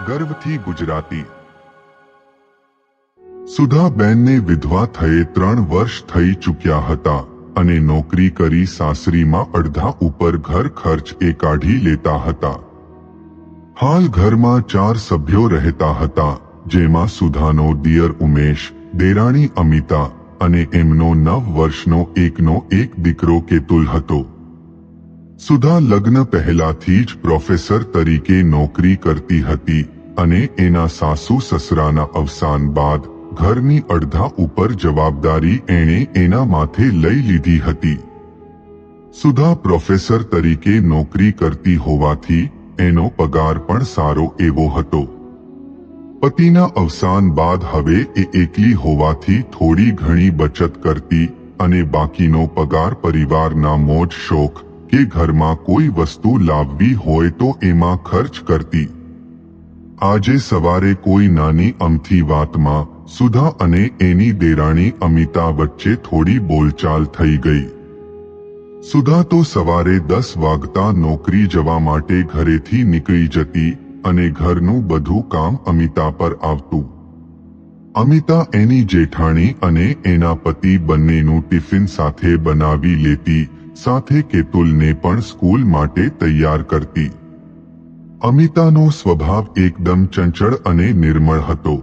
ગર્વથી ગુજરાતી। સુધાબેનને વિધવા થયે 3 વર્ષ થઈ ચૂક્યા હતા અને નોકરી કરી સાસરીમાં અડધા ઉપર ઘર ખર્ચ એ કાઢી લેતા હતા। હાલ ઘરમાં 4 સભ્યો રહેતા હતા, જેમાં સુધાનો દિયર ઉમેશ, દેરાણી અમિતા અને એમનો 9 વર્ષનો એકનો એક દીકરો કેતુલ હતો। સુધા લગ્ન પહેલાથી જ પ્રોફેસર તરીકે નોકરી કરતી હતી અને એના સાસુ સસરાના અવસાન બાદ ઘરની અડધા ઉપર જવાબદારી એણે એના માથે લઈ લીધી હતી। સુધા પ્રોફેસર તરીકે નોકરી કરતી હોવાથી એનો પગાર પણ સારો એવો હતો। પતિના અવસાન બાદ હવે એ એકલી હોવાથી થોડી ઘણી બચત કરતી અને બાકીનો પગાર પરિવારના મોજ શોખ કે ઘરમાં કોઈ વસ્તુ લાવવી હોય તો એમાં ખર્ચ કરતી। આજે સવારે કોઈ નાની અમથી વાતમાં સુધા અને એની દેરાણી અમિતા વચ્ચે થોડી બોલચાલ થઈ ગઈ। સુધા તો સવારે 10 વાગતા નોકરી જવા માટે ઘરેથી નીકળી જતી અને ઘરનું બધું કામ અમિતા પર આવતું। અમિતા એની જેઠાણી અને એના પતિ બંનેનું ટિફિન સાથે બનાવી લેતી, સાથે કેતુલને પણ સ્કૂલ માટે તૈયાર કરતી। અમિતાનો સ્વભાવ એકદમ ચંચળ અને નિર્મળ હતો।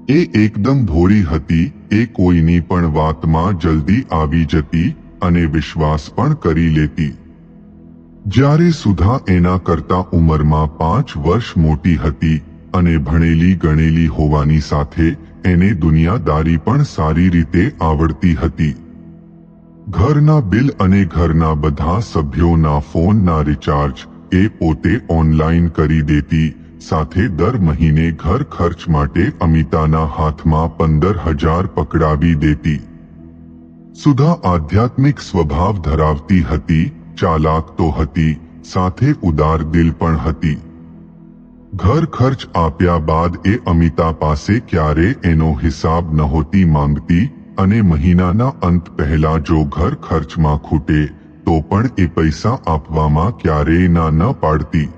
એ એકદમ ભોળી હતી। એ કોઈની પણ વાતમાં જલ્દી આવી જતી અને વિશ્વાસ પણ કરી લેતી। જ્યારે સુધા એના કરતા ઉંમરમાં 5 વર્ષ મોટી હતી અને ભણેલી ગણેલી હોવાની સાથે એને દુનિયાદારી પણ સારી રીતે આવડતી હતી। ઘરના બિલ અને ઘરના બધા સભ્યોના ફોનના રિચાર્જ એ પોતે ઓનલાઈન કરી દેતી, સાથે દર મહિને ઘર ખર્ચ માટે અમિતાના હાથમાં 15,000 પકડાવી દેતી। સુધા આધ્યાત્મિક સ્વભાવ ધરાવતી હતી, ચાલાક તો હતી, સાથે ઉદાર દિલ પણ હતી। ઘર ખર્ચ આપ્યા બાદ એ અમિતા પાસે ક્યારે એનો હિસાબ નહોતી માંગતી અને મહિનાના અંત પહેલા જો ઘર ખર્ચમાં ખૂટે તો પણ એ પૈસા આપવામાં ક્યારેય ના ન પાડતી।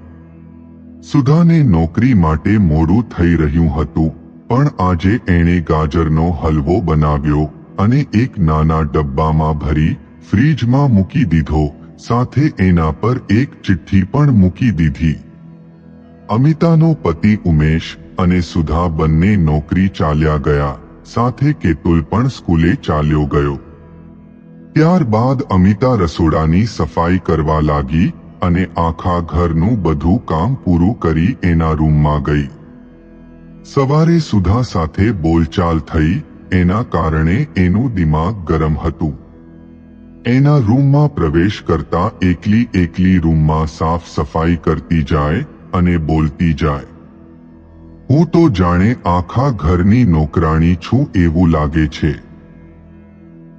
સુધાને નોકરી માટે મોડું થઈ રહ્યું હતું, પણ આજે એણે ગાજરનો હલવો બનાવ્યો અને એક નાના ડબ્બામાં ભરી ફ્રીજમાં મૂકી દીધો, સાથે એના પર એક ચિઠ્ઠી પણ મૂકી દીધી। અમિતાનો પતિ ઉમેશ અને સુધા બંને નોકરી ચાલ્યા ગયા, સાથે કેતુલ પણ સ્કૂલે ચાલ્યો ગયો। ત્યારબાદ અમિતા રસોડાની સફાઈ કરવા લાગી અને આખા ઘરનું બધું કામ પૂરું કરી એના રૂમમાં ગઈ। સવારે સુધા સાથે બોલચાલ થઈ, એના કારણે એનું દિમાગ ગરમ હતું। એના રૂમમાં પ્રવેશ કરતા એકલી રૂમમાં સાફ સફાઈ કરતી જાય અને બોલતી જાય, હું તો જાણે આખા ઘરની નોકરાણી છું એવું લાગે છે।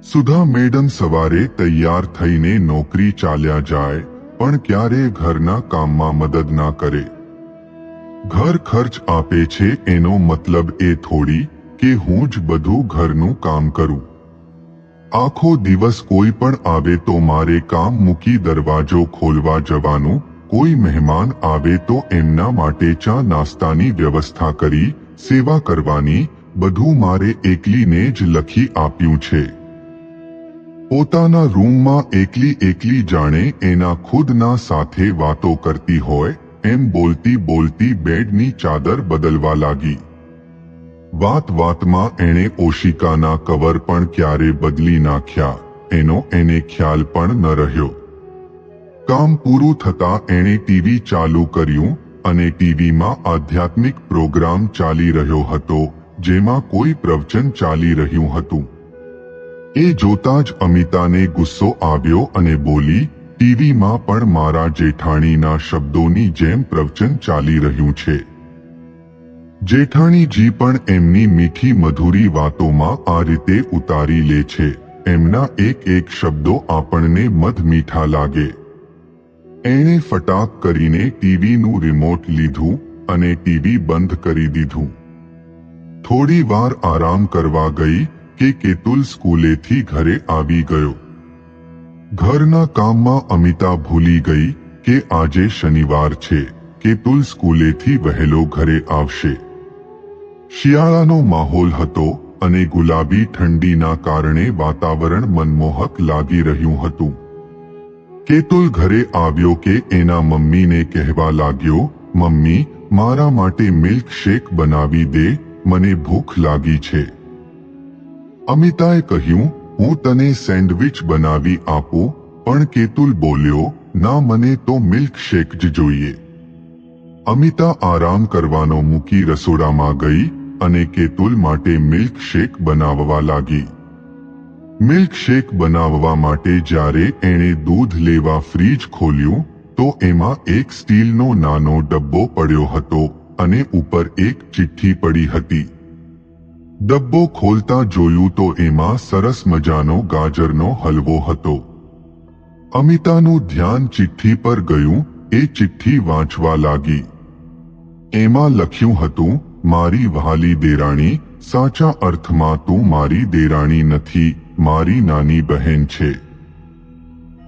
સુધા મેડમ સવારે તૈયાર થઈને નોકરી ચાલ્યા જાય, પણ ક્યારેય ઘરના કામમાં મદદ ના કરે। ઘર ખર્ચ આપે છે એનો મતલબ એ થોડી કે હું જ બધું ઘરનું કામ કરું। આખો દિવસ કોઈ પણ આવે તો મારે કામ મૂકી દરવાજો ખોલવા જવાનું, કોઈ મહેમાન આવે તો એમના માટે ચા નાસ્તાની વ્યવસ્થા કરી, સેવા કરવાની, બધું મારે એકલીને જ લખી આપ્યું છે। પોતાના રૂમમાં એકલી જાણે એના ખુદના સાથે વાતો કરતી હોય એમ બોલતી બેડની ચાદર બદલવા લાગી। વાતમાં એણે ઓશિકાના કવર પણ ક્યારે બદલી નાખ્યા એનો એને ખ્યાલ પણ ન રહ્યો। કામ પૂરું થતાં એણે ટીવી ચાલુ કર્યું અને ટીવીમાં આધ્યાત્મિક પ્રોગ્રામ ચાલી રહ્યો હતો, જેમાં કોઈ પ્રવચન ચાલી રહ્યું હતું। એ જોતા જ અમિતાને ગુસ્સો આવ્યો અને બોલી, ટીવીમાં પણ મારા જેઠાણીના શબ્દોની જેમ પ્રવચન ચાલી રહ્યું છે। જેઠાણીજી પણ એમની મીઠી મધુરી વાતોમાં આ રીતે ઉતારી લે છે, એમના એક શબ્દો આપણને મધ મીઠા લાગે। એણે ફટાક કરીને ટીવીનું રિમોટ લીધું અને ટીવી બંધ કરી દીધું। થોડી વાર આરામ કરવા ગઈ કે કેતુલ સ્કૂલેથી ઘરે આવી ગયો। ઘરના કામમાં અમિતા ભૂલી ગઈ કે આજે શનિવાર છે કેતુલ સ્કૂલેથી વહેલો ઘરે આવશે. શિયાળાનો માહોલ હતો અને ગુલાબી ઠંડીના કારણે વાતાવરણ મનમોહક લાગી રહ્યું હતું. કેતુલ ઘરે આવ્યો કે એના મમ્મીને કહેવા લાગ્યો, મમ્મી, મારા માટે મિલ્કશેક બનાવી દે, મને ભૂખ લાગી છે. અમિતાએ કહ્યું, હું તને સેન્ડવિચ બનાવી આપું, પણ કેતુલ બોલ્યો, ના, મને તો મિલ્કશેક જ જોઈએ. અમિતા આરામ કરવાનો મૂકી રસોડામાં ગઈ અને કેતુલ માટે મિલ્કશેક બનાવવા લાગી. મિલ્કશેક બનાવવા માટે જ્યારે એણે દૂધ લેવા ફ્રીજ ખોલ્યું તો એમાં એક સ્ટીલનો નાનો ડબ્બો પડ્યો હતો અને ઉપર એક ચિઠ્ઠી પડી હતી. ડબ્બો ખોલતા જોયું તો એમાં સરસ મજાનો ગાજરનો હલવો હતો. અમિતાનું ધ્યાન ચિઠ્ઠી પર ગયું. એ ચિઠ્ઠી વાંચવા લાગી. એમાં લખ્યું હતું, મારી વહાલી દેરાણી, સાચા અર્થમાં તું મારી દેરાણી નથી, મારી નાની બહેન છે.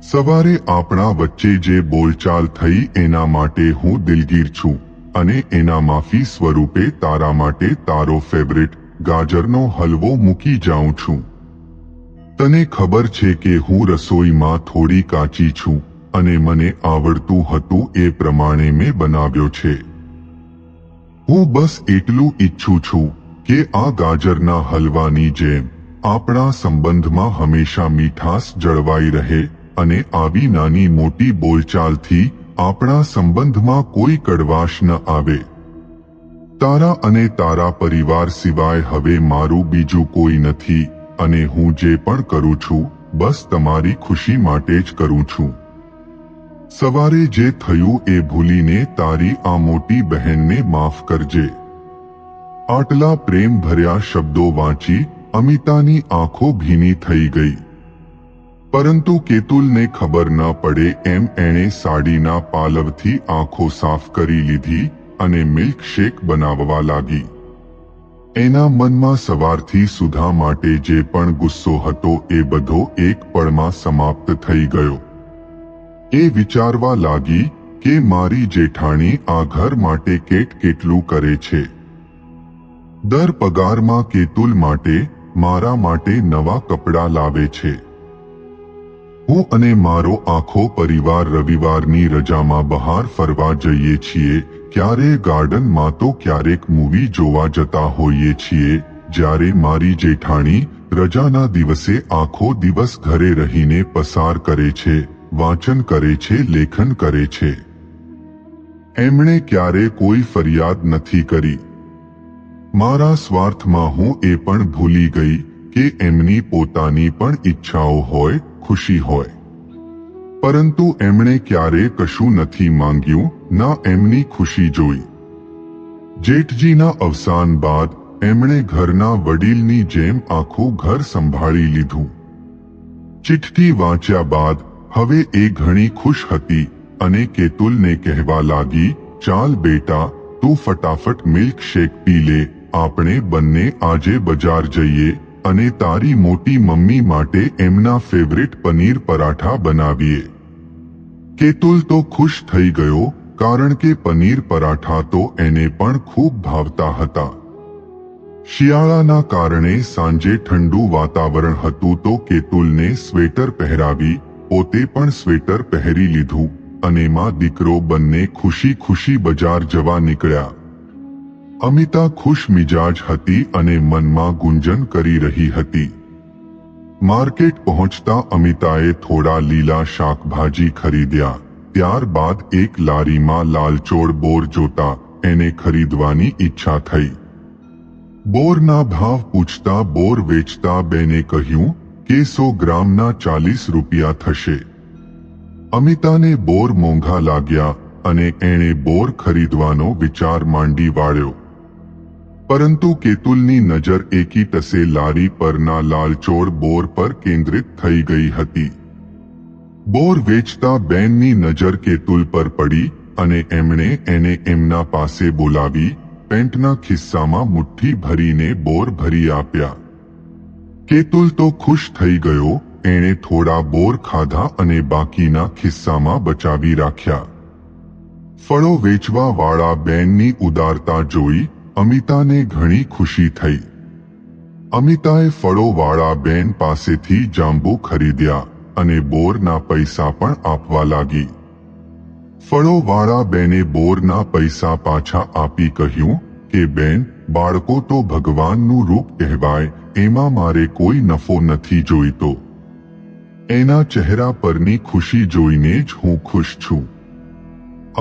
સવારે આપણા વચ્ચે જે બોલચાલ થઈ એના માટે હું દિલગીર છું અને એના માફી સ્વરૂપે તારા માટે તારો ફેવરિટ ગાજરનો હલવો મૂકી જાઉં છું. તને ખબર છે કે હું રસોઈમાં થોડી કાચી છું અને મને આવડતું હતું એ પ્રમાણે મેં બનાવ્યો છે. હું બસ એટલું ઈચ્છું છું કે આ ગાજરના હલવાની જેમ આપણા સંબંધમાં હંમેશા મીઠાશ જળવાઈ રહે અને આવી નાની મોટી બોલચાલથી આપણા સંબંધમાં કોઈ કડવાશ ન આવે. તારા અને તારા પરિવાર સિવાય હવે મારું બીજું કોઈ નથી અને હું જે પણ કરું છું બસ તમારી ખુશી માટે જ કરું છું. સવારે જે થયું એ ભૂલીને તારી આ મોટી બહેનને માફ કરજે. આટલા પ્રેમ ભર્યા શબ્દો વાંચી અમિતાની આંખો ભીની થઈ ગઈ. પરંતુ કેતુલને ખબર ન પડે એમ એણે સાડીના પાલવથી આંખો સાફ કરી લીધી અને મિલ્કશેક બનાવવા લાગી. એના મનમાં સવારથી સુધા માટે જે પણ ગુસ્સો હતો એ બધો એક પળમાં સમાપ્ત થઈ ગયો. એ વિચારવા લાગી કે મારી જેઠાણી આ ઘર માટે કેટલું કરે છે. દર પગારમાં કેતુલ માટે, મારા માટે નવા કપડાં લાવે છે. હું અને મારો આખો પરિવાર રવિવારની રજામાં બહાર ફરવા જઈએ છીએ. ક્યારેક ગાર્ડનમાં તો ક્યારેક મૂવી જોવા જતા હોઈએ છીએ. જ્યારે મારી જેઠાણી રજાના દિવસે આખો દિવસ ઘરે રહીને પસાર કરે છે, વાંચન કરે છે, લેખન કરે છે. એમણે ક્યારે કોઈ ફરિયાદ નથી કરી. મારા સ્વાર્થમાં હું એ પણ ભૂલી ગઈ કે એમની પોતાની પણ ઈચ્છાઓ હોય, ખુશી હોય. પરંતુ એમણે ક્યારે કશું નથી માંગ્યું, ના એમની ખુશી જોઈ. જેઠજીના અવસાન બાદ એમણે ઘરના વડીલની જેમ આખું ઘર સંભાળી લીધું. ચિઠ્ઠી વાંચ્યા બાદ હવે એ ઘણી ખુશ હતી અને કેતુલને કહેવા લાગી, ચાલ બેટા, તું ફટાફટ મિલ્કશેક પી લે. આપણે બંને આજે બજાર જઈએ અને તારી મોટી મમ્મી માટે એમના ફેવરિટ પનીર પરાઠા બનાવીએ. કેતુલ તો ખુશ થઈ ગયો, કારણ કે પનીર પરાઠા તો એને પણ ખૂબ ભાવતા હતા. શિયાળાના કારણે સાંજે ઠંડુ વાતાવરણ હતું તો કેતુલને સ્વેટર પહેરાવી, પોતે પણ સ્વેટર પહેરી લીધું અને માં દીકરો બંને ખુશી ખુશી બજાર જવા નીકળ્યા. અમિતા ખુશ મિજાજ હતી અને મનમાં ગુંજન કરી રહી હતી. માર્કેટ પહોંચતા અમિતાએ થોડા લીલા શાકભાજી ખરીદ્યા. ત્યારબાદ એક લારીમાં લાલચોળ બોર જોતા એને ખરીદવાની ઈચ્છા થઈ. બોરના ભાવ પૂછતા બોર વેચતા બેને કહ્યું કે 100 ગ્રામના 40 રૂપિયા થશે. અમિતાને બોર મોંઘા લાગ્યા અને એણે બોર ખરીદવાનો વિચાર માંડી વાળ્યો. પરંતુ કેતુલની નજર એકીટસે લારી પરના લાલચોળ બોર પર કેન્દ્રિત થઈ ગઈ હતી. બોર વેચતા બેનની નજર કેતુલ પર પડી અને એમણે એને એમના પાસે બોલાવી પેન્ટના ખિસ્સામાં મુઠ્ઠી ભરીને બોર ભરી આપ્યા. કેતુલ તો ખુશ થઈ ગયો. એણે થોડા બોર ખાધા અને બાકીના ખિસ્સામાં બચાવી રાખ્યા. ફળો વેચવા વાળા બેનની ઉદારતા જોઈ અમિતાને ઘણી ખુશી થઈ. અમિતાએ ફળો વાળા બેન પાસેથી જાંબુ ખરીદ્યા અને બોરના પૈસા પણ આપવા લાગી. ફળો વાળા બેને બોરના પૈસા પાછા આપી કહ્યું કે બેન, બાળકો તો ભગવાનનું રૂપ કહેવાય, એમાં મારે કોઈ નફો નથી જોઈતો. એના ચહેરા પરની ખુશી જોઈને જ હું ખુશ છું.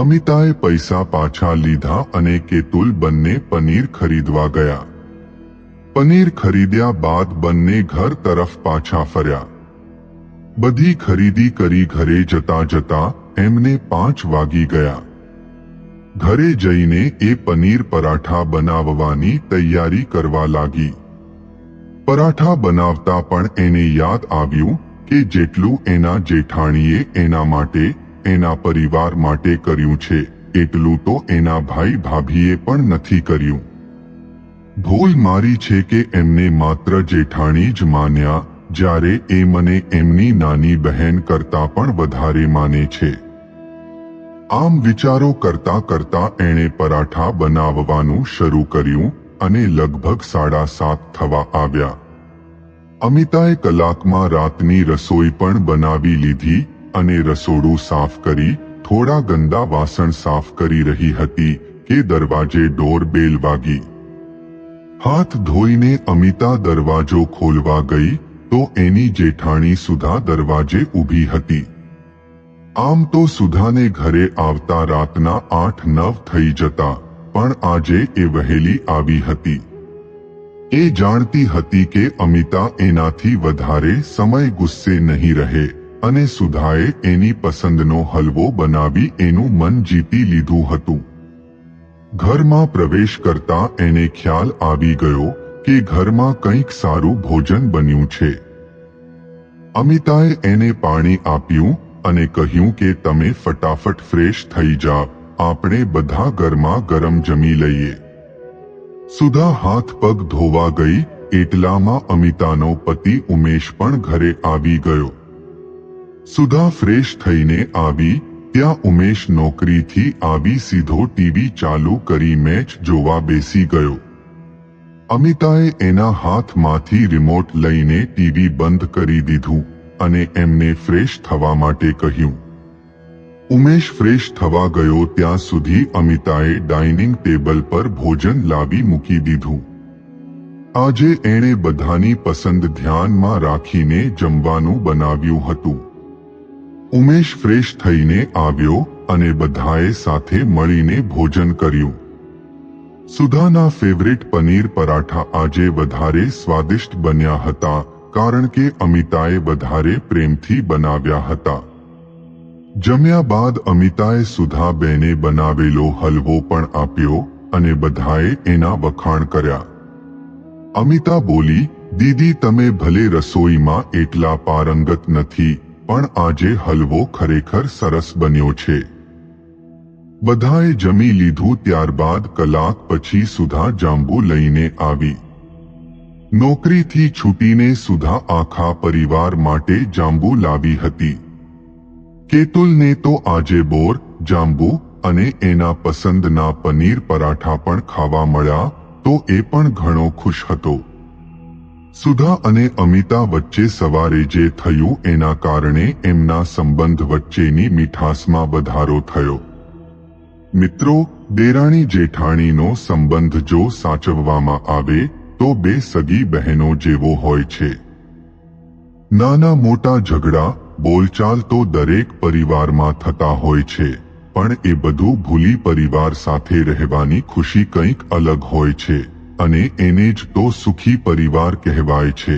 અમિતાએ પૈસા પાછા લીધા અને કેતુલ બંને પનીર ખરીદવા ગયા. પનીર ખરીદ્યા બાદ બંને ઘર તરફ પાછા ફર્યા. બધી ખરીદી કરી ઘરે જતા જતા એમને 5 વાગી ગયા. ઘરે જઈને એ પનીર પરાઠા બનાવવાની તૈયારી કરવા લાગી. પરાઠા બનાવતા પણ એને યાદ આવ્યું કે જેટલું એના જેઠાણીએ એના માટે, એના પરિવાર માટે કર્યું છે એટલું તો એના ભાઈ ભાભીએ પણ નથી કર્યું. ભૂલ મારી છે કે એમને માત્ર જેઠાણી જ માન્યા, જ્યારે એ મને એમની નાની બહેન કરતા પણ વધારે માને છે. આમ વિચારો કરતા કરતા એણે પરાઠા બનાવવાનું શરૂ કર્યું અને લગભગ 7:30 થવા આવ્યા. અમિતાએ કલાકમાં રાતની રસોઈ પણ બનાવી લીધી અને રસોડું સાફ કરી થોડા ગંદા વાસણ સાફ કરી રહી હતી કે દરવાજે ડોરબેલ વાગી. હાથ ધોઈને અમિતા દરવાજો ખોલવા ગઈ તો એની જેઠાણી સુધા દરવાજે ઊભી હતી. આમ તો સુધાને ઘરે આવતા રાતના 8-9 થઈ જતા, પણ આજે એ વહેલી આવી હતી. એ જાણતી હતી કે અમિતા એનાથી વધારે સમય ગુસ્સે નહીં રહે અને સુધાએ એની પસંદનો હલવો બનાવી એનું મન જીતી લીધું હતું. ઘરમાં પ્રવેશ કરતા એને ખ્યાલ આવી ગયો કે ઘરમાં કંઈક સારું ભોજન બન્યું છે. અમિતાએ એને પાણી આપ્યું અને કહ્યું કે તમે ફટાફટ ફ્રેશ થઈ જાઓ, આપણે બધા ગરમા ગરમ જમી લઈએ. સુધા હાથ પગ ધોવા ગઈ એટલામાં અમિતાનો પતિ ઉમેશ પણ ઘરે આવી ગયો. સુધા ફ્રેશ થઈને આવી ત્યાં ઉમેશ નોકરીથી આવી સીધો ટીવી ચાલુ કરી મેચ જોવા બેસી ગયો. અમિતાએ એના હાથમાંથી રિમોટ લઈને ટીવી બંધ કરી દીધું અને એમને ફ્રેશ થવા માટે કહ્યું. ઉમેશ ફ્રેશ થવા ગયો ત્યાં સુધી અમિતાએ ડાઇનિંગ ટેબલ પર ભોજન લાવી મૂકી દીધું. આજે એણે બધાની પસંદ ધ્યાનમાં રાખીને જમવાનું બનાવ્યું હતું. ઉમેશ ફ્રેશ થઈને આવ્યો અને બધાએ સાથે મળીને ભોજન કર્યું. સુધાના ફેવરેટ પનીર પરાઠા આજે વધારે સ્વાદિષ્ટ બન્યા હતા, કારણ કે અમિતાએ વધારે પ્રેમથી બનાવ્યા હતા. જમ્યા બાદ અમિતાએ સુધા બેને બનાવેલો હલવો પણ આપ્યો અને બધાએ એના વખાણ કર્યા. અમિતા બોલી, દીદી તમે ભલે રસોઈમાં એટલા પારંગત નથી, પણ આજે હલવો ખરેખર સરસ બન્યો છે. બધાએ જમી લીધું ત્યારબાદ કલાક પછી સુધા જાંબુ લઈને આવી. નોકરીથી છૂટીને સુધા આખા પરિવાર માટે જાંબુ લાવી હતી. કેતુલને તો આજે બોર, જાંબુ અને એના પસંદના પનીર પરાઠા પણ ખાવા મળ્યા તો એ પણ ઘણો ખુશ હતો. સુધા અને અમિતા વચ્ચે સવારે જે થયું એના કારણે એમના સંબંધ વચ્ચેની મીઠાસમાં વધારો થયો. મિત્રો, દેરાણી જેઠાણીનો સંબંધ જો સાચવવામાં આવે તો બે સગી બહેનો જેવો હોય છે. નાના મોટા ઝઘડા, બોલચાલ તો દરેક પરિવારમાં થતા હોય છે, પણ એ બધું ભૂલી પરિવાર સાથે રહેવાની ખુશી કંઈક અલગ હોય છે અને એને જ તો સુખી પરિવાર કહેવાય છે.